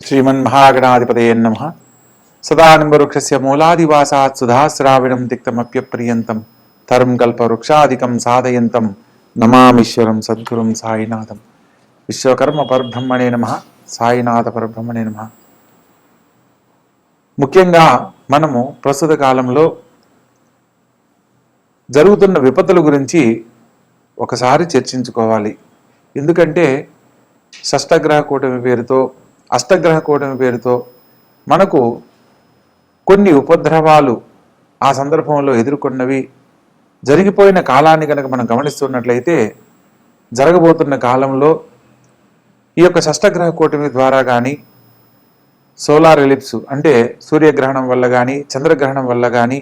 श्रीमन्महागणाधिपतये नमः। सदानिम्बवृक्षस्य मूलादिवासात् सुधाश्राविणं तिक्तमप्यप्रियन्तं तरं कल्पवृक्षादिकं साधयन्तं नमामीश्वरं सद्गुरुं साईनाथं। విశ్వకర్మ పరబ్రహ్మణే నమః, సాయినాథ పరబ్రహ్మణే నమః. ముఖ్యంగా మనము ప్రస్తుత కాలంలో జరుగుతున్న విపత్తుల గురించి ఒకసారి చర్చించుకోవాలి. ఎందుకంటే షష్టగ్రహ కూటమి పేరుతో, అష్టగ్రహ కూటమి పేరుతో మనకు కొన్ని ఉపద్రవాలు ఆ సందర్భంలో ఎదుర్కొన్నవి జరిగిపోయిన కాలాన్ని కనుక మనం గమనిస్తున్నట్లయితే, జరగబోతున్న కాలంలో ఈ యొక్క షష్టగ్రహ కూటమి ద్వారా కానీ, సోలార్ ఎలిప్స్ అంటే సూర్యగ్రహణం వల్ల కానీ, చంద్రగ్రహణం వల్ల కానీ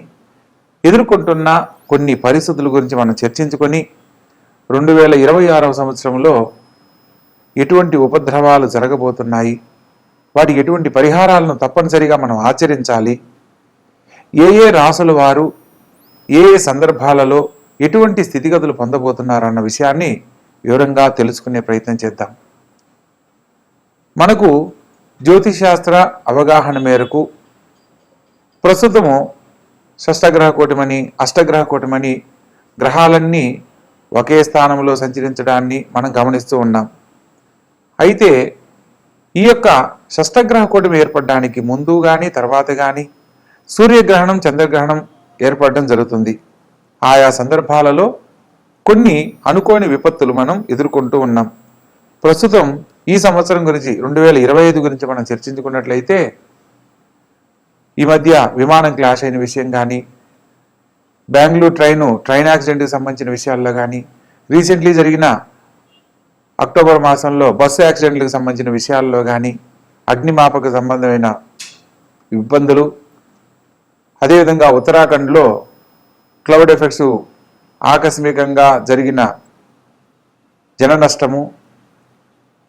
ఎదుర్కొంటున్న కొన్ని పరిస్థితుల గురించి మనం చర్చించుకొని 2026వ సంవత్సరంలో ఎటువంటి ఉపద్రవాలు జరగబోతున్నాయి, వాటికి ఎటువంటి పరిహారాలను తప్పనిసరిగా మనం ఆచరించాలి, ఏ ఏ రాసుల వారు ఏ ఏ సందర్భాలలో ఎటువంటి స్థితిగతులు పొందబోతున్నారన్న విషయాన్ని వివరంగా తెలుసుకునే ప్రయత్నం చేద్దాం. మనకు జ్యోతిశాస్త్ర అవగాహన మేరకు ప్రస్తుతము షష్టగ్రహ కూటమని, అష్టగ్రహ కూటమని గ్రహాలన్నీ ఒకే స్థానంలో సంచరించడాన్ని మనం గమనిస్తూ ఉన్నాం. అయితే ఈ యొక్క షష్టగ్రహ కూటమి ఏర్పడడానికి ముందు కానీ తర్వాత కానీ సూర్యగ్రహణం, చంద్రగ్రహణం ఏర్పడడం జరుగుతుంది. ఆయా సందర్భాలలో కొన్ని అనుకోని విపత్తులు మనం ఎదుర్కొంటూ ఉన్నాం. ప్రస్తుతం ఈ సంవత్సరం గురించి 2025 గురించి మనం చర్చించుకున్నట్లయితే, ఈ మధ్య విమానం క్లాష్ అయిన విషయం కానీ, బెంగళూరు ట్రైన్ యాక్సిడెంట్కి సంబంధించిన విషయాల్లో కానీ, రీసెంట్లీ జరిగిన అక్టోబర్ మాసంలో బస్సు యాక్సిడెంట్లకు సంబంధించిన విషయాల్లో కానీ, అగ్నిమాపక సంబంధమైన ఇబ్బందులు, అదేవిధంగా ఉత్తరాఖండ్లో క్లౌడ్ ఎఫెక్ట్స్ ఆకస్మికంగా జరిగిన జన నష్టము,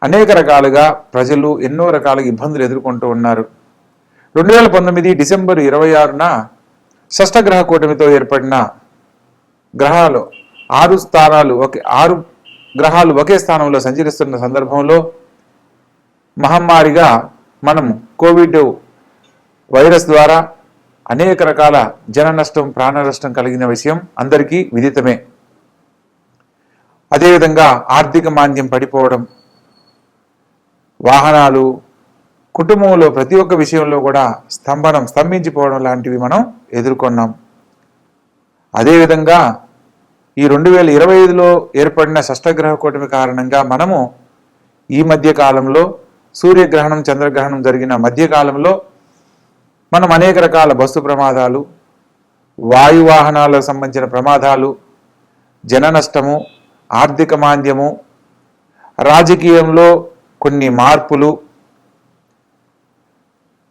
అనేక రకాలుగా ప్రజలు ఎన్నో రకాలుగా ఇబ్బందులు ఎదుర్కొంటూ ఉన్నారు. 2019 డిసెంబర్ 26న షష్టగ్రహ కూటమితో ఏర్పడిన గ్రహాలు 6 గ్రహాలు ఒకే స్థానంలో సంచరిస్తున్న సందర్భంలో మహమ్మారిగా మనము కోవిడ్ వైరస్ ద్వారా అనేక రకాల జన నష్టం, ప్రాణ నష్టం కలిగిన విషయం అందరికీ విదితమే. అదేవిధంగా ఆర్థిక మాంద్యం పడిపోవడం, వాహనాలు, కుటుంబంలో ప్రతి ఒక్క విషయంలో కూడా స్తంభించిపోవడం లాంటివి మనం ఎదుర్కొన్నాం. అదేవిధంగా ఈ 2025లో ఏర్పడిన షష్టగ్రహ కూటమి కారణంగా మనము ఈ మధ్య కాలంలో సూర్యగ్రహణం, చంద్రగ్రహణం జరిగిన మధ్యకాలంలో మనం అనేక రకాల బస్సు ప్రమాదాలు, వాయు వాహనాలకు సంబంధించిన ప్రమాదాలు, జన నష్టము, ఆర్థిక మాంద్యము, రాజకీయంలో కొన్ని మార్పులు,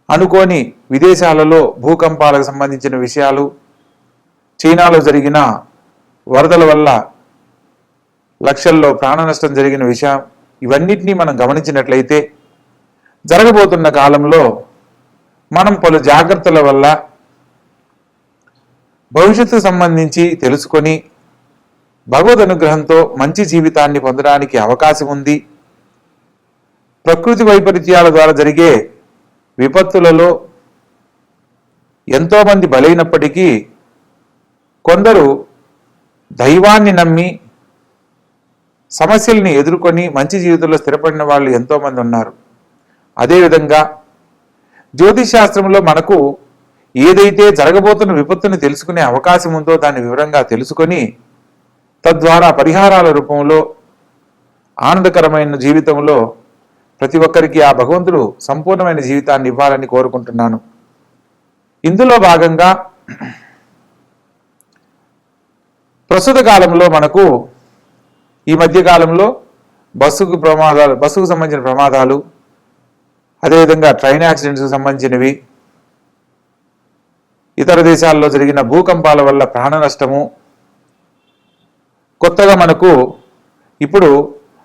అనుకోని విదేశాలలో భూకంపాలకు సంబంధించిన విషయాలు, చైనాలో జరిగిన వరదల వల్ల లక్షల్లో ప్రాణ నష్టం జరిగిన విషయం, ఇవన్నిటినీ మనం గమనించినట్లయితే జరగబోతున్న కాలంలో మనం పలు జాగ్రత్తల వల్ల భవిష్యత్తు సంబంధించి తెలుసుకొని భగవద్ అనుగ్రహంతో మంచి జీవితాన్ని పొందడానికి అవకాశం ఉంది. ప్రకృతి వైపరీత్యాల ద్వారా జరిగే విపత్తులలో ఎంతోమంది బలైనప్పటికీ కొందరు దైవాన్ని నమ్మి సమస్యల్ని ఎదుర్కొని మంచి జీవితంలో స్థిరపడిన వాళ్ళు ఎంతోమంది ఉన్నారు. అదేవిధంగా జ్యోతిష్ శాస్త్రంలో మనకు ఏదైతే జరగబోతున్న విపత్తుని తెలుసుకునే అవకాశం ఉందో దాన్ని వివరంగా తెలుసుకొని తద్వారా పరిహారాల రూపంలో ఆనందకరమైన జీవితంలో ప్రతి ఒక్కరికి ఆ భగవంతుడు సంపూర్ణమైన జీవితాన్ని ఇవ్వాలని కోరుకుంటున్నాను. ఇందులో భాగంగా ప్రస్తుత కాలంలో మనకు ఈ మధ్య కాలంలో బస్సుకు సంబంధించిన ప్రమాదాలు, అదేవిధంగా ట్రైన్ యాక్సిడెంట్స్కి సంబంధించినవి, ఇతర దేశాల్లో జరిగిన భూకంపాల వల్ల ప్రాణ నష్టము, కొత్తగా మనకు ఇప్పుడు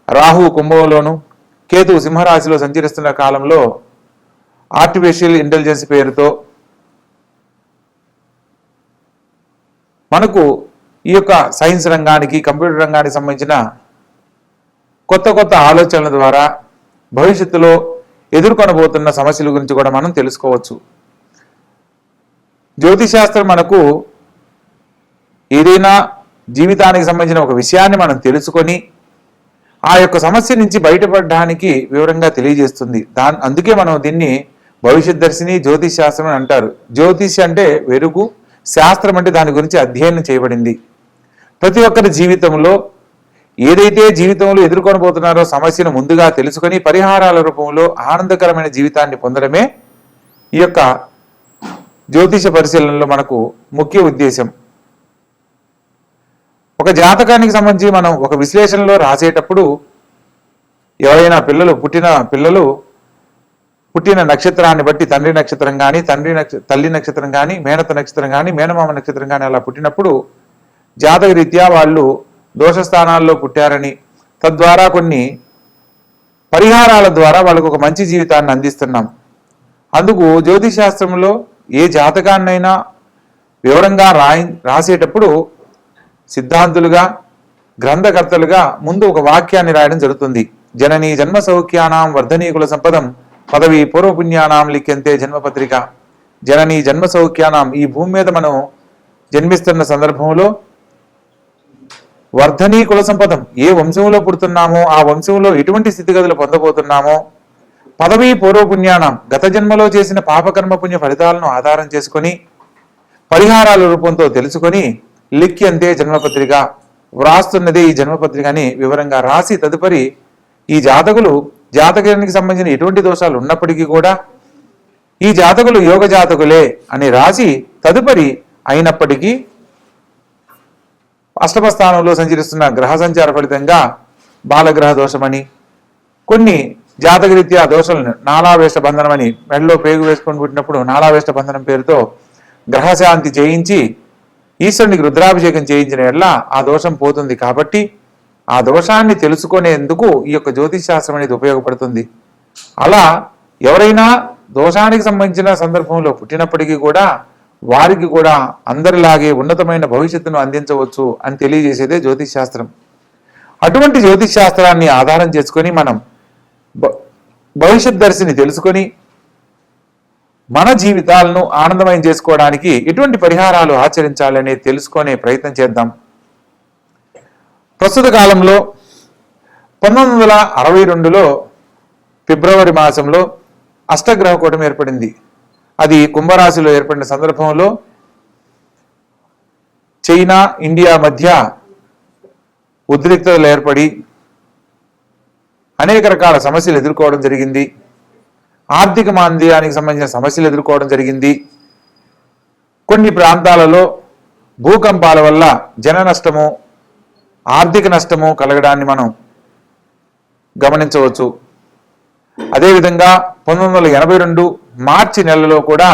రాహు కుంభంలోను, కేతు సింహరాశిలో సంచరిస్తున్న కాలంలో ఆర్టిఫిషియల్ ఇంటెలిజెన్స్ పేరుతో మనకు ఈ యొక్క సైన్స్ రంగానికి, కంప్యూటర్ రంగానికి సంబంధించిన కొత్త కొత్త ఆలోచనల ద్వారా భవిష్యత్తులో ఎదుర్కొనబోతున్న సమస్యల గురించి కూడా మనం తెలుసుకోవచ్చు. జ్యోతిశాస్త్రం మనకు ఏదైనా జీవితానికి సంబంధించిన ఒక విషయాన్ని మనం తెలుసుకొని ఆ యొక్క సమస్య నుంచి బయటపడడానికి వివరంగా తెలియజేస్తుంది. అందుకే మనం దీన్ని భవిష్యత్ దర్శిని జ్యోతిష్ శాస్త్రం అని అంటారు. జ్యోతిష్ అంటే వెలుగు, శాస్త్రం అంటే దాని గురించి అధ్యయనం చేయబడింది. ప్రతి ఒక్కరి జీవితంలో ఏదైతే జీవితంలో ఎదుర్కొనబోతున్నారో సమస్యను ముందుగా తెలుసుకొని పరిహారాల రూపంలో ఆనందకరమైన జీవితాన్ని పొందడమే ఈ యొక్క జ్యోతిష పరిశీలనలో మనకు ముఖ్య ఉద్దేశం. ఒక జాతకానికి సంబంధించి మనం ఒక విశ్లేషణలో రాసేటప్పుడు ఎవరైనా పుట్టిన నక్షత్రాన్ని బట్టి తండ్రి నక్షత్రం కానీ తల్లి నక్షత్రం కానీ మేనత నక్షత్రం కానీ మేనమామ నక్షత్రం కానీ అలా పుట్టినప్పుడు జాతక రీత్యా వాళ్ళు దోషస్థానాల్లో పుట్టారని, తద్వారా కొన్ని పరిహారాల ద్వారా వాళ్ళకు ఒక మంచి జీవితాన్ని అందిస్తున్నాం. అందుకు జ్యోతిష్ శాస్త్రంలో ఏ జాతకాన్నైనా వివరంగా రాసేటప్పుడు సిద్ధాంతులుగా గ్రంథకర్తలుగా ముందు ఒక వాక్యాన్ని రాయడం జరుగుతుంది. జననీ జన్మ సౌఖ్యానాం వర్ధనీకుల సంపదం పదవి పూర్వపుణ్యానాం లిఖ్యంతే జన్మపత్రిక. జననీ జన్మ సౌఖ్యానాం, ఈ భూమి మీద మనం జన్మిస్తున్న సందర్భంలో వర్ధనీ కుల సంపదం, ఏ వంశంలో పుడుతున్నామో ఆ వంశంలో ఎటువంటి స్థితిగతులు పొందబోతున్నామో, పదవీ పూర్వపుణ్యానం, గత జన్మలో చేసిన పాపకర్మ పుణ్య ఫలితాలను ఆధారం చేసుకొని పరిహారాల రూపంతో తెలుసుకొని లిఖ్యంతే జన్మపత్రిక, వ్రాస్తున్నదే ఈ జన్మపత్రిక అని వివరంగా రాసి తదుపరి ఈ జాతకానికి సంబంధించిన ఎటువంటి దోషాలు ఉన్నప్పటికీ కూడా ఈ జాతకులు యోగ జాతకులే అని రాసి తదుపరి అయినప్పటికీ అష్టమ స్థానంలో సంచరిస్తున్న గ్రహ సంచార ఫలితంగా బాలగ్రహ దోషమని, కొన్ని జాతకరీత్యా దోషాలను నాళావేష్ట బంధనం అని, మెడలో పేగు వేసుకొని పుట్టినప్పుడు నాళావేష్ట బంధనం పేరుతో గ్రహశాంతి చేయించి ఈశ్వరునికి రుద్రాభిషేకం చేయించిన ఎడల ఆ దోషం పోతుంది. కాబట్టి ఆ దోషాన్ని తెలుసుకునేందుకు ఈ యొక్క జ్యోతిష్ శాస్త్రం అనేది ఉపయోగపడుతుంది. అలా ఎవరైనా దోషానికి సంబంధించిన సందర్భంలో పుట్టినప్పటికీ కూడా వారికి కూడా అందరిలాగే ఉన్నతమైన భవిష్యత్తును అందించవచ్చు అని తెలియజేసేదే జ్యోతిష్ శాస్త్రం. అటువంటి జ్యోతిష్ శాస్త్రాన్ని ఆధారం చేసుకొని మనం భవిష్యత్ దర్శిని తెలుసుకొని మన జీవితాలను ఆనందమయం చేసుకోవడానికి ఎటువంటి పరిహారాలు ఆచరించాలని తెలుసుకునే ప్రయత్నం చేద్దాం. ప్రస్తుత కాలంలో 1962లో ఫిబ్రవరి మాసంలో అష్టగ్రహ కూటమి ఏర్పడింది. అది కుంభరాశిలో ఏర్పడిన సందర్భంలో చైనా ఇండియా మధ్య ఉద్రిక్తతలు ఏర్పడి అనేక రకాల సమస్యలు ఎదుర్కోవడం జరిగింది. ఆర్థిక మాంద్యానికి సంబంధించిన సమస్యలు ఎదుర్కోవడం జరిగింది. కొన్ని ప్రాంతాలలో భూకంపాల వల్ల జన నష్టము, ఆర్థిక నష్టము కలగడాన్ని మనం గమనించవచ్చు. అదేవిధంగా 1982 మార్చి నెలలో కూడా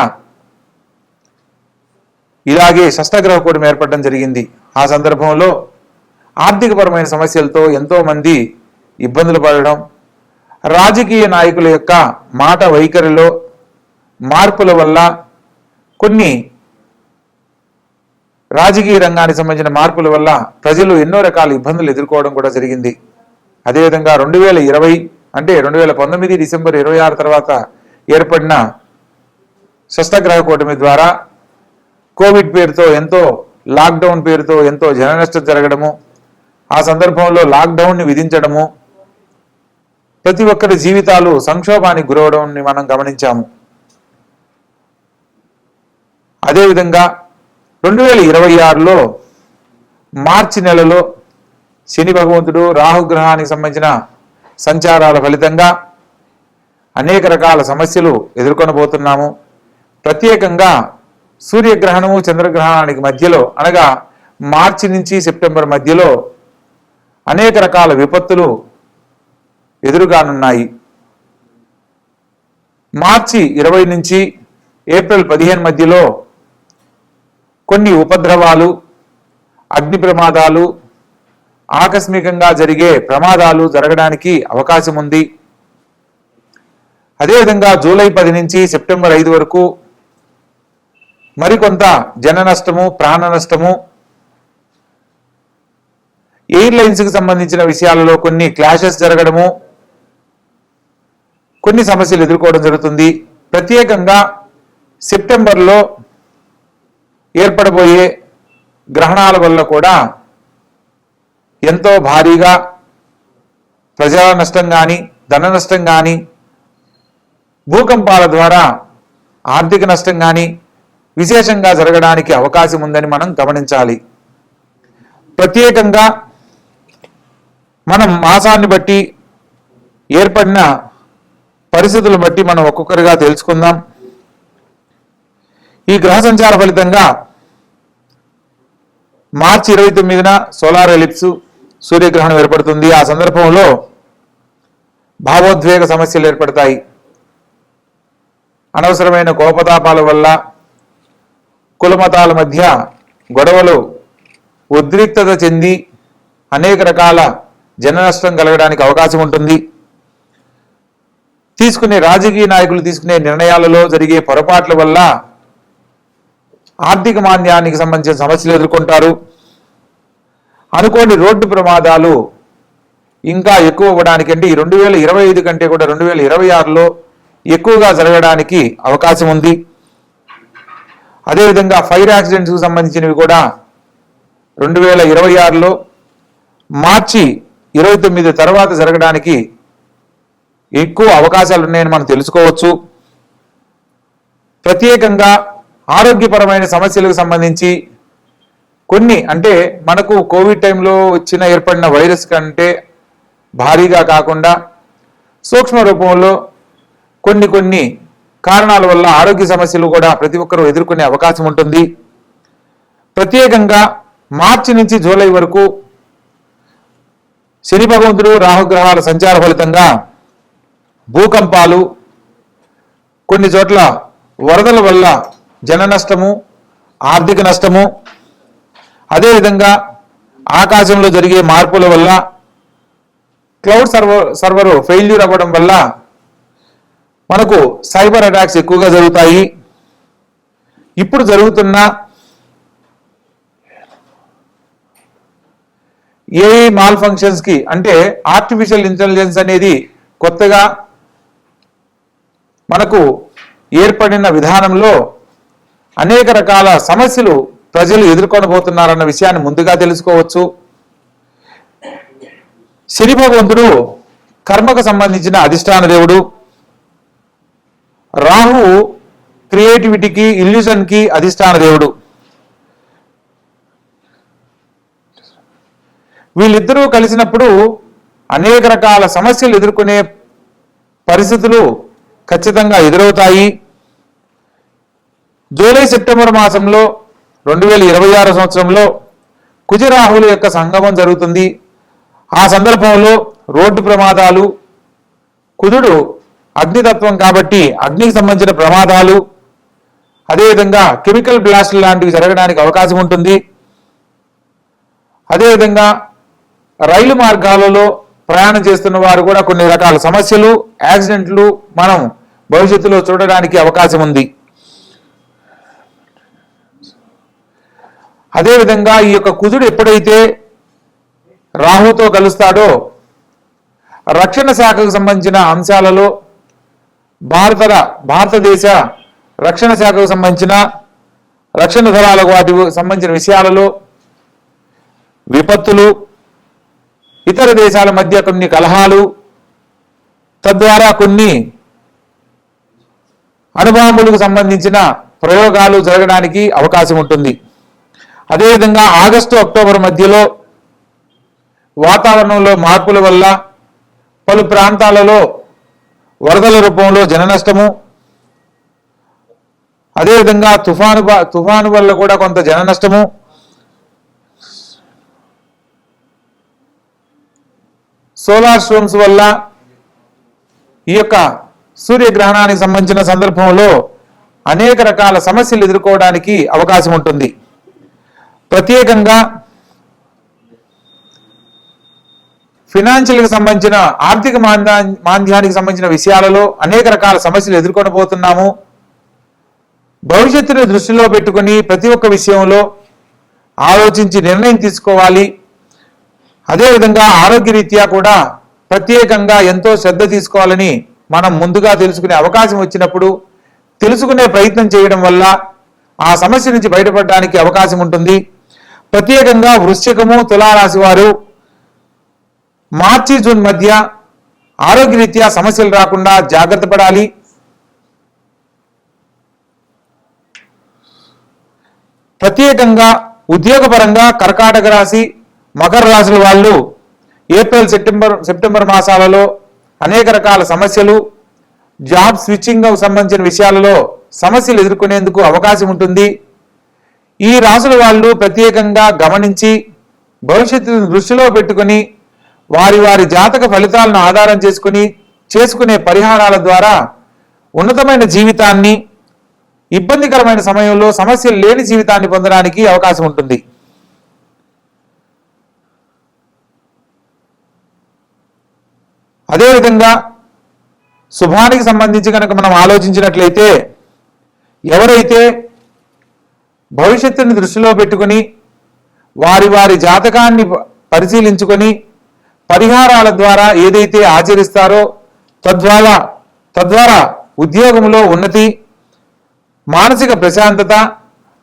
ఇలాగే షష్టగ్రహ కూటమి ఏర్పడడం జరిగింది. ఆ సందర్భంలో ఆర్థికపరమైన సమస్యలతో ఎంతో మంది ఇబ్బందులు పడడం, రాజకీయ నాయకుల యొక్క మాట వైఖరిలో మార్పుల వల్ల కొన్ని రాజకీయ రంగానికి సంబంధించిన మార్పుల వల్ల ప్రజలు ఎన్నో రకాల ఇబ్బందులు ఎదుర్కోవడం కూడా జరిగింది. అదేవిధంగా 2020 అంటే 2019 డిసెంబర్ 26 తర్వాత ఏర్పడిన షష్టగ్రహ కూటమి ద్వారా కోవిడ్ పేరుతో లాక్డౌన్ పేరుతో ఎంతో జన నష్టం జరగడము, ఆ సందర్భంలో లాక్డౌన్ని విధించడము, ప్రతి ఒక్కరి జీవితాలు సంక్షోభానికి గురవడం మనం గమనించాము. అదేవిధంగా 2026లో మార్చి నెలలో శని భగవంతుడు రాహుగ్రహానికి సంబంధించిన సంచారాల ఫలితంగా అనేక రకాల సమస్యలు ఎదుర్కొనబోతున్నాము. ప్రత్యేకంగా సూర్యగ్రహణము చంద్రగ్రహణానికి మధ్యలో అనగా మార్చి నుంచి సెప్టెంబర్ మధ్యలో అనేక రకాల విపత్తులు ఎదురుగానున్నాయి. మార్చి 20 నుంచి ఏప్రిల్ 15 మధ్యలో కొన్ని ఉపద్రవాలు, అగ్ని ప్రమాదాలు, ఆకస్మికంగా జరిగే ప్రమాదాలు జరగడానికి అవకాశం ఉంది. అదేవిధంగా జూలై 10 నుంచి సెప్టెంబర్ 5 వరకు మరికొంత జన నష్టము, ప్రాణ నష్టము, ఎయిర్లైన్స్కి సంబంధించిన విషయాలలో కొన్ని క్లాషెస్ జరగడము, కొన్ని సమస్యలు ఎదుర్కోవడం జరుగుతుంది. ప్రత్యేకంగా సెప్టెంబర్లో ఏర్పడబోయే గ్రహణాల వల్ల కూడా ఎంతో భారీగా ప్రజా నష్టం కానీ, ధన నష్టం కానీ, భూకంపాల ద్వారా ఆర్థిక నష్టం కానీ విశేషంగా జరగడానికి అవకాశం ఉందని మనం గమనించాలి. ప్రత్యేకంగా మనం మాసాన్ని బట్టి ఏర్పడిన పరిస్థితులను బట్టి మనం ఒక్కొక్కరిగా తెలుసుకుందాం. ఈ గ్రహ సంచార ఫలితంగా మార్చి 29న సోలార్ ఎలిప్స్ సూర్యగ్రహణం ఏర్పడుతుంది. ఆ సందర్భంలో భావోద్వేగ సమస్యలు ఏర్పడతాయి. అనవసరమైన కోపతాపాల వల్ల, కులమతాల మధ్య గొడవలు ఉద్రిక్తత చెంది అనేక రకాల జన నష్టం కలగడానికి అవకాశం ఉంటుంది. రాజకీయ నాయకులు తీసుకునే నిర్ణయాలలో జరిగే పొరపాట్ల వల్ల ఆర్థిక మాంద్యానికి సంబంధించిన సమస్యలు ఎదుర్కొంటారు. అనుకోని రోడ్డు ప్రమాదాలు ఇంకా ఎక్కువ అవ్వడానికి, అంటే ఈ 2025 కంటే కూడా 2026లో ఎక్కువగా జరగడానికి అవకాశం ఉంది. అదేవిధంగా ఫైర్ యాక్సిడెంట్స్కు సంబంధించినవి కూడా 2026లో మార్చి 29 తర్వాత జరగడానికి ఎక్కువ అవకాశాలు ఉన్నాయని మనం తెలుసుకోవచ్చు. ప్రత్యేకంగా ఆరోగ్యపరమైన సమస్యలకు సంబంధించి కొన్ని, అంటే మనకు కోవిడ్ టైంలో ఏర్పడిన వైరస్ కంటే భారీగా కాకుండా సూక్ష్మ రూపంలో కొన్ని కారణాల వల్ల ఆరోగ్య సమస్యలు కూడా ప్రతి ఒక్కరూ ఎదుర్కొనే అవకాశం ఉంటుంది. ప్రత్యేకంగా మార్చి నుంచి జూలై వరకు శని భగవంతుడు, రాహుగ్రహాల సంచార ఫలితంగా భూకంపాలు, కొన్ని చోట్ల వరదల వల్ల జన నష్టము, ఆర్థిక నష్టము, అదేవిధంగా ఆకాశంలో జరిగే మార్పుల వల్ల క్లౌడ్ సర్వర్ ఫెయిల్యూర్ అవ్వడం వల్ల మనకు సైబర్ అటాక్స్ ఎక్కువగా జరుగుతాయి. ఇప్పుడు జరుగుతున్న ఏఐ మాల్ ఫంక్షన్స్ కి, అంటే ఆర్టిఫిషియల్ ఇంటెలిజెన్స్ అనేది కొత్తగా మనకు ఏర్పడిన విధానంలో అనేక రకాల సమస్యలు ప్రజలు ఎదుర్కొనబోతున్నారన్న విషయాన్ని ముందుగా తెలుసుకోవచ్చు. శని భగవంతుడు కర్మకు సంబంధించిన అధిష్టాన దేవుడు, రాహు క్రియేటివిటీకి, ఇల్యూజన్కి అధిష్టాన దేవుడు. వీళ్ళిద్దరూ కలిసినప్పుడు అనేక రకాల సమస్యలు ఎదుర్కొనే పరిస్థితులు ఖచ్చితంగా ఎదురవుతాయి. జూలై సెప్టెంబర్ మాసంలో 2026 సంవత్సరంలో కుజరాహుల యొక్క సంగమం జరుగుతుంది. ఆ సందర్భంలో రోడ్డు ప్రమాదాలు, కుజుడు అగ్నితత్వం కాబట్టి అగ్నికి సంబంధించిన ప్రమాదాలు, అదేవిధంగా కెమికల్ బ్లాస్ట్ లాంటివి జరగడానికి అవకాశం ఉంటుంది. అదేవిధంగా రైలు మార్గాలలో ప్రయాణం చేస్తున్న వారు కూడా కొన్ని రకాల సమస్యలు, యాక్సిడెంట్లు మనం భవిష్యత్తులో చూడడానికి అవకాశం ఉంది. అదేవిధంగా ఈ యొక్క కుజుడు ఎప్పుడైతే రాహుతో కలుస్తాడో రక్షణ శాఖకు సంబంధించిన అంశాలలో, భారతదేశ రక్షణ శాఖకు సంబంధించిన రక్షణ దళాలకు వాటికి సంబంధించిన విషయాలలో విపత్తులు, ఇతర దేశాల మధ్య కొన్ని కలహాలు, తద్వారా కొన్ని అణుబాంబులకు సంబంధించిన ప్రయోగాలు జరగడానికి అవకాశం ఉంటుంది. అదేవిధంగా ఆగస్టు అక్టోబర్ మధ్యలో వాతావరణంలో మార్పుల వల్ల పలు ప్రాంతాలలో వరదల రూపంలో జన నష్టము, అదేవిధంగా తుఫాను వల్ల కూడా కొంత జన నష్టము, సోలార్ స్టోమ్స్ వల్ల ఈ యొక్క సూర్యగ్రహణానికి సంబంధించిన సందర్భంలో అనేక రకాల సమస్యలు ఎదుర్కోవడానికి అవకాశం ఉంటుంది. ప్రత్యేకంగా ఫినాన్షియల్కి సంబంధించిన, ఆర్థిక మాంద్యానికి సంబంధించిన విషయాలలో అనేక రకాల సమస్యలు ఎదుర్కొనబోతున్నాము. భవిష్యత్తును దృష్టిలో పెట్టుకుని ప్రతి ఒక్క విషయంలో ఆలోచించి నిర్ణయం తీసుకోవాలి. అదేవిధంగా ఆరోగ్యరీత్యా కూడా ప్రత్యేకంగా ఎంతో శ్రద్ధ తీసుకోవాలని మనం ముందుగా తెలుసుకునే అవకాశం వచ్చినప్పుడు తెలుసుకునే ప్రయత్నం చేయడం వల్ల ఆ సమస్య నుంచి బయటపడడానికి అవకాశం ఉంటుంది. ప్రత్యేకంగా వృశ్చికము, తులారాశి వారు మార్చి జూన్ మధ్య ఆరోగ్యరీత్యా సమస్యలు రాకుండా జాగ్రత్త పడాలి. ప్రత్యేకంగా ఉద్యోగపరంగా కర్కాటక రాశి, మకర రాశుల వాళ్ళు ఏప్రిల్, సెప్టెంబర్ మాసాలలో అనేక రకాల సమస్యలు, జాబ్ స్విచ్చింగ్ సంబంధించిన విషయాలలో సమస్యలు ఎదుర్కొనేందుకు అవకాశం ఉంటుంది. ఈ రాశుల వాళ్ళు ప్రత్యేకంగా గమనించి భవిష్యత్తును దృష్టిలో పెట్టుకుని వారి వారి జాతక ఫలితాలను ఆధారం చేసుకునే పరిహారాల ద్వారా ఉన్నతమైన జీవితాన్ని, ఇబ్బందికరమైన సమయంలో సమస్యలు లేని జీవితాన్ని పొందడానికి అవకాశం ఉంటుంది. అదేవిధంగా శుభానికి సంబంధించి కనుక మనం ఆలోచించినట్లయితే, ఎవరైతే భవిష్యత్తుని దృష్టిలో పెట్టుకుని వారి వారి జాతకాన్ని పరిశీలించుకొని పరిహారాల ద్వారా ఏదైతే ఆచరిస్తారో తద్వారా ఉద్యోగంలో ఉన్నతి, మానసిక ప్రశాంతత,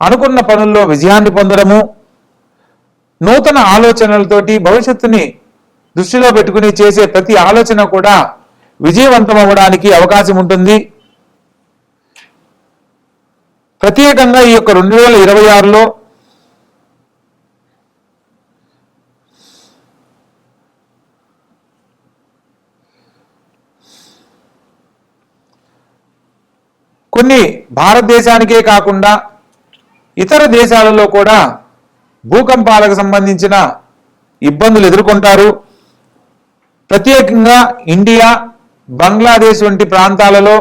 అనుకున్న పనుల్లో విజయాన్ని పొందడము, నూతన ఆలోచనలతోటి భవిష్యత్తుని దృష్టిలో పెట్టుకుని చేసే ప్రతి ఆలోచన కూడా విజయవంతం అవ్వడానికి అవకాశం ఉంటుంది. ప్రత్యేకంగా ఈ యొక్క 2026లో కొన్ని భారతదేశానికే కాకుండా ఇతర దేశాలలో కూడా భూకంపాలకు సంబంధించిన ఇబ్బందులు ఎదుర్కొంటారు. ప్రత్యేకంగా ఇండియా, బంగ్లాదేశ్ వంటి ప్రాంతాలలో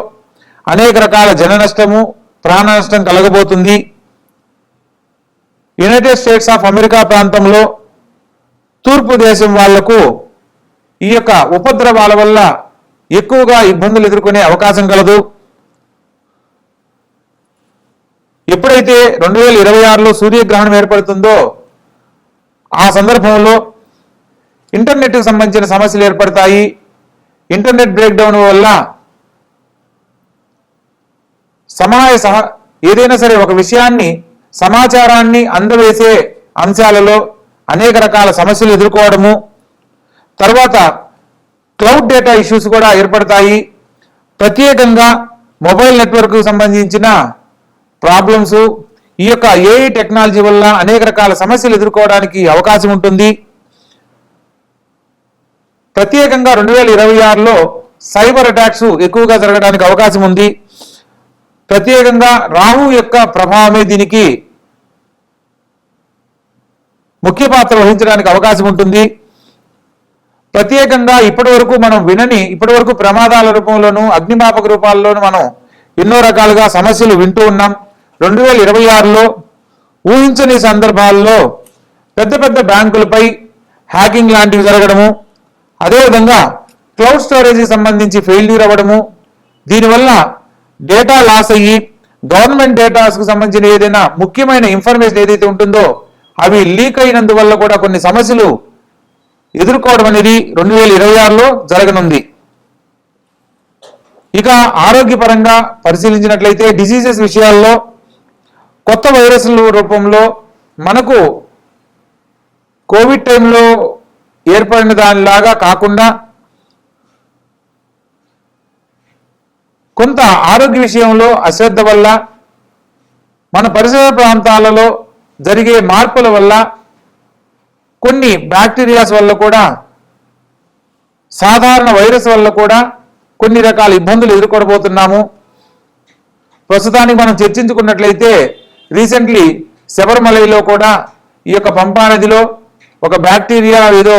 అనేక రకాల జన నష్టము, ప్రాణ నష్టం కలగబోతుంది. యునైటెడ్ స్టేట్స్ ఆఫ్ అమెరికా ప్రాంతంలో తూర్పు దేశం వాళ్లకు ఈ యొక్క ఉపద్రవాల వల్ల ఎక్కువగా ఇబ్బందులు ఎదుర్కొనే అవకాశం కలదు. ఎప్పుడైతే 2026లో సూర్యగ్రహణం ఏర్పడుతుందో ఆ సందర్భంలో ఇంటర్నెట్కి సంబంధించిన సమస్యలు ఏర్పడతాయి. ఇంటర్నెట్ బ్రేక్ డౌన్ వల్ల ఏదైనా సరే ఒక విషయాన్ని, సమాచారాన్ని అందవేసే అంశాలలో అనేక రకాల సమస్యలు ఎదుర్కోవడము, తర్వాత క్లౌడ్ డేటా ఇష్యూస్ కూడా ఏర్పడతాయి. ప్రత్యేకంగా మొబైల్ నెట్వర్క్ సంబంధించిన ప్రాబ్లమ్స్, ఈ యొక్క ఏఐ టెక్నాలజీ వల్ల అనేక రకాల సమస్యలు ఎదుర్కోవడానికి అవకాశం ఉంటుంది. ప్రత్యేకంగా 2026లో సైబర్ అటాక్స్ ఎక్కువగా జరగడానికి అవకాశం ఉంది. ప్రత్యేకంగా రాహు యొక్క ప్రభావమే దీనికి ముఖ్య పాత్ర వహించడానికి అవకాశం ఉంటుంది. ప్రత్యేకంగా ఇప్పటివరకు ప్రమాదాల రూపంలోనూ, అగ్నిమాపక రూపాల్లోనూ మనం ఎన్నో రకాలుగా సమస్యలు వింటూ ఉన్నాం. 2026లో ఊహించని సందర్భాల్లో పెద్ద పెద్ద బ్యాంకులపై హ్యాకింగ్ లాంటివి జరగడము, అదేవిధంగా క్లౌడ్ స్టోరేజ్కి సంబంధించి ఫెయిల్యూర్ అవ్వడము, దీనివల్ల డేటా లాస్ అయ్యి గవర్నమెంట్ డేటాస్కు సంబంధించిన ఏదైనా ముఖ్యమైన ఇన్ఫర్మేషన్ ఏదైతే ఉంటుందో అవి లీక్ అయినందువల్ల కూడా కొన్ని సమస్యలు ఎదుర్కోవడం అనేది 2026లో జరగనుంది. ఇక ఆరోగ్యపరంగా పరిశీలించినట్లయితే డిసీజెస్ విషయాల్లో కొత్త వైరస్ల రూపంలో మనకు కోవిడ్ టైంలో ఏర్పడిన దానిలాగా కాకుండా కొంత ఆరోగ్య విషయంలో అశ్రద్ధ వల్ల, మన పరిసర ప్రాంతాలలో జరిగే మార్పుల వల్ల, కొన్ని బ్యాక్టీరియాస్ వల్ల కూడా, సాధారణ వైరస్ వల్ల కూడా కొన్ని రకాల ఇబ్బందులు ఎదుర్కోబోతున్నాము. ప్రస్తుతానికి మనం చర్చించుకున్నట్లయితే రీసెంట్లీ శబరిమలలో కూడా ఈ యొక్క పంపా నదిలో ఒక బ్యాక్టీరియా ఏదో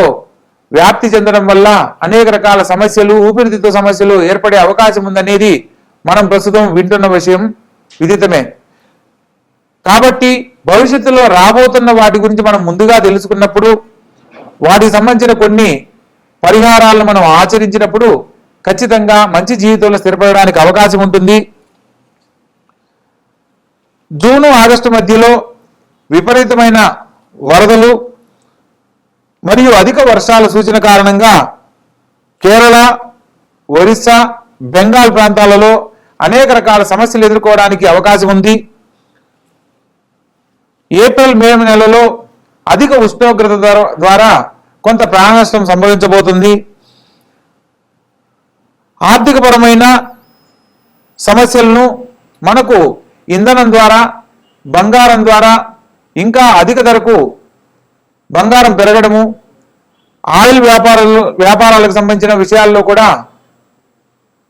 వ్యాప్తి చెందడం వల్ల అనేక రకాల సమస్యలు, ఊపిరితిత్తుల సమస్యలు ఏర్పడే అవకాశం ఉందనేది మనం ప్రస్తుతం వింటున్న విషయం విదితమే. కాబట్టి భవిష్యత్తులో రాబోతున్న వాటి గురించి మనం ముందుగా తెలుసుకున్నప్పుడు, వాటికి సంబంధించిన కొన్ని పరిహారాలను మనం ఆచరించినప్పుడు ఖచ్చితంగా మంచి జీవితంలో స్థిరపడడానికి అవకాశం ఉంటుంది. జూను, ఆగస్టు మధ్యలో విపరీతమైన వరదలు మరియు అధిక వర్షాల సూచన కారణంగా కేరళ, ఒరిస్సా, బెంగాల్ ప్రాంతాలలో అనేక రకాల సమస్యలు ఎదుర్కోవడానికి అవకాశం ఉంది. ఏప్రిల్ మే నెలలో అధిక ఉష్ణోగ్రత ద్వారా కొంత ప్రాణ నష్టం సంభవించబోతుంది. ఆర్థికపరమైన సమస్యలను మనకు ఇంధనం ద్వారా, బంగారం ద్వారా, ఇంకా అధిక ధరకు బంగారం పెరగడము, ఆయిల్ వ్యాపారాలకు సంబంధించిన విషయాల్లో కూడా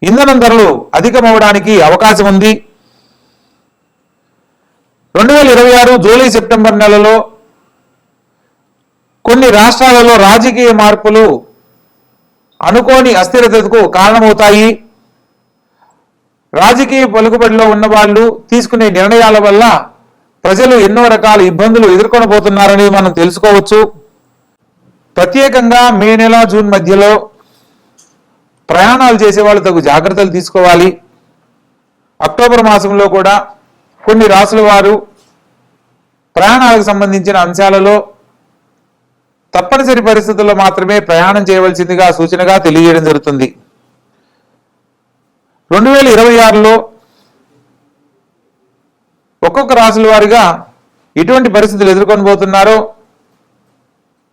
ఇంధనం ధరలు అధికమవడానికి అవకాశం ఉంది. 2026 జూలై సెప్టెంబర్ నెలలో కొన్ని రాష్ట్రాలలో రాజకీయ మార్పులు అనుకోని అస్థిరతకు కారణమవుతాయి. రాజకీయ పలుకుబడిలో ఉన్న వాళ్ళు తీసుకునే నిర్ణయాల వల్ల ప్రజలు ఎన్నో రకాల ఇబ్బందులు ఎదుర్కొనబోతున్నారని మనం తెలుసుకోవచ్చు. ప్రత్యేకంగా మే నెల, జూన్ మధ్యలో ప్రయాణాలు చేసేవాళ్ళు తగు జాగ్రత్తలు తీసుకోవాలి. అక్టోబర్ మాసంలో కూడా కొన్ని రాసుల వారు ప్రయాణాలకు సంబంధించిన అంశాలలో తప్పనిసరి పరిస్థితుల్లో మాత్రమే ప్రయాణం చేయవలసిందిగా సూచనగా తెలియజేయడం జరుగుతుంది. 2026లో ఒక్కొక్క రాసుల వారిగా ఎటువంటి పరిస్థితులు ఎదుర్కొనబోతున్నారో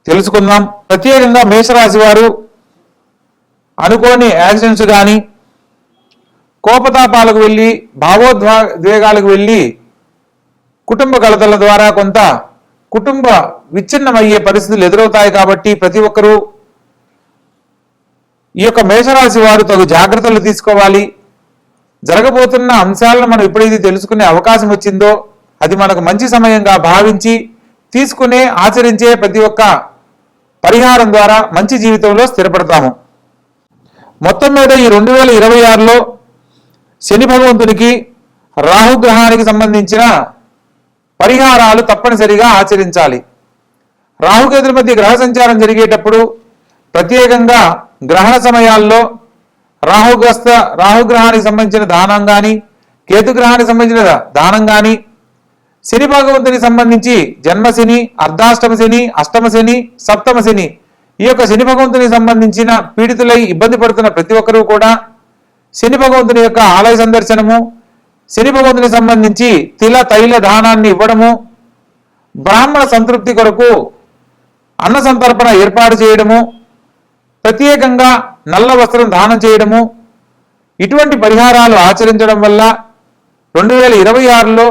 తెలుసుకుందాం. ప్రత్యేకంగా మేషరాశి వారు అనుకోని యాక్సిడెంట్స్ కానీ, కోపతాపాలకు వెళ్ళి, భావోద్వేగాలకు వెళ్ళి, కుటుంబ కలతల ద్వారా కొంత కుటుంబ విచ్ఛిన్నమయ్యే పరిస్థితులు ఎదురవుతాయి. కాబట్టి ప్రతి ఒక్కరూ ఈ యొక్క మేషరాశి వారు తగు జాగ్రత్తలు తీసుకోవాలి. జరగబోతున్న అంశాలను మనం ఎప్పుడైతే తెలుసుకునే అవకాశం వచ్చిందో అది మనకు మంచి సమయంగా భావించి తీసుకునే, ఆచరించే ప్రతి ఒక్క పరిహారం ద్వారా మంచి జీవితంలో స్థిరపడతాము. మొత్తం మీద ఈ 2026లో శని భగవంతునికి, రాహుగ్రహానికి సంబంధించిన పరిహారాలు తప్పనిసరిగా ఆచరించాలి. రాహుకేతుల మధ్య గ్రహ సంచారం జరిగేటప్పుడు ప్రత్యేకంగా గ్రహణ సమయాల్లో రాహుగ్రహానికి సంబంధించిన దానం కానీ, కేతుగ్రహానికి సంబంధించిన దానం కానీ, శని భగవంతునికి సంబంధించి జన్మశని, అర్ధాష్టమ శని, అష్టమ శని, సప్తమ శని, ఈ యొక్క శని భగవంతునికి సంబంధించిన పీడితులై ఇబ్బంది పడుతున్న ప్రతి ఒక్కరూ కూడా శని భగవంతుని యొక్క ఆలయ సందర్శనము, శని భగవంతునికి సంబంధించి తిల తైల దానాన్ని ఇవ్వడము, బ్రాహ్మణ సంతృప్తి కొరకు అన్న సంతర్పణ ఏర్పాటు చేయడము, ప్రత్యేకంగా నల్ల వస్త్రం దానం చేయడము, ఇటువంటి పరిహారాలు ఆచరించడం వల్ల 2026లో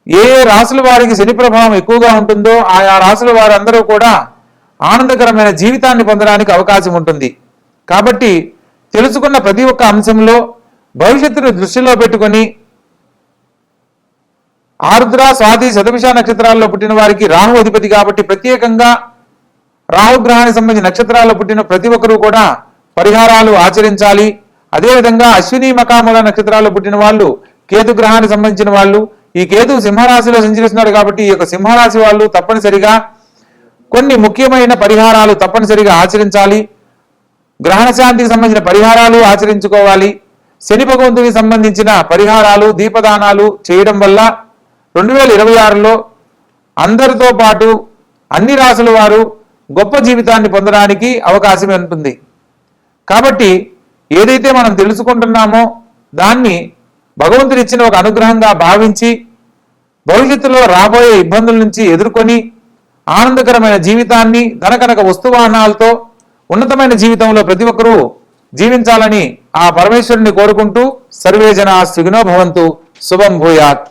ఏ రాసుల వారికి శని ప్రభావం ఎక్కువగా ఉంటుందో ఆయా రాసుల వారందరూ కూడా ఆనందకరమైన జీవితాన్ని పొందడానికి అవకాశం ఉంటుంది. కాబట్టి తెలుసుకున్న ప్రతి ఒక్క అంశంలో భవిష్యత్తును దృష్టిలో పెట్టుకొని ఆరుద్ర, స్వాతి, శతభిష నక్షత్రాల్లో పుట్టిన వారికి రాహు అధిపతి కాబట్టి ప్రత్యేకంగా రాహుగ్రహానికి సంబంధించిన నక్షత్రాల్లో పుట్టిన ప్రతి ఒక్కరూ కూడా పరిహారాలు ఆచరించాలి. అదేవిధంగా అశ్విని, మకాముల నక్షత్రాల్లో పుట్టిన వాళ్ళు, కేతు గ్రహానికి సంబంధించిన వాళ్ళు, ఈ కేతు సింహరాశిలో సంచరిస్తున్నాడు కాబట్టి ఈ యొక్క సింహరాశి వాళ్ళు తప్పనిసరిగా కొన్ని ముఖ్యమైన పరిహారాలు తప్పనిసరిగా ఆచరించాలి. గ్రహణ శాంతికి సంబంధించిన పరిహారాలు ఆచరించుకోవాలి. శని భగవంతునికి సంబంధించిన పరిహారాలు, దీపదానాలు చేయడం వల్ల 2026లో అందరితో పాటు అన్ని రాసుల వారు గొప్ప జీవితాన్ని పొందడానికి అవకాశం ఉంటుంది. కాబట్టి ఏదైతే మనం తెలుసుకుంటున్నామో దాన్ని భగవంతుడు ఇచ్చిన ఒక అనుగ్రహంగా భావించి భవిష్యత్తులో రాబోయే ఇబ్బందుల నుంచి ఎదుర్కొని ఆనందకరమైన జీవితాన్ని, ధనకనక వస్తువాహనాలతో ఉన్నతమైన జీవితంలో ప్రతి ఒక్కరూ జీవించాలని ఆ పరమేశ్వరుని కోరుకుంటూ సర్వే జనా సుఖినో భవంతు. శుభం భూయాత్.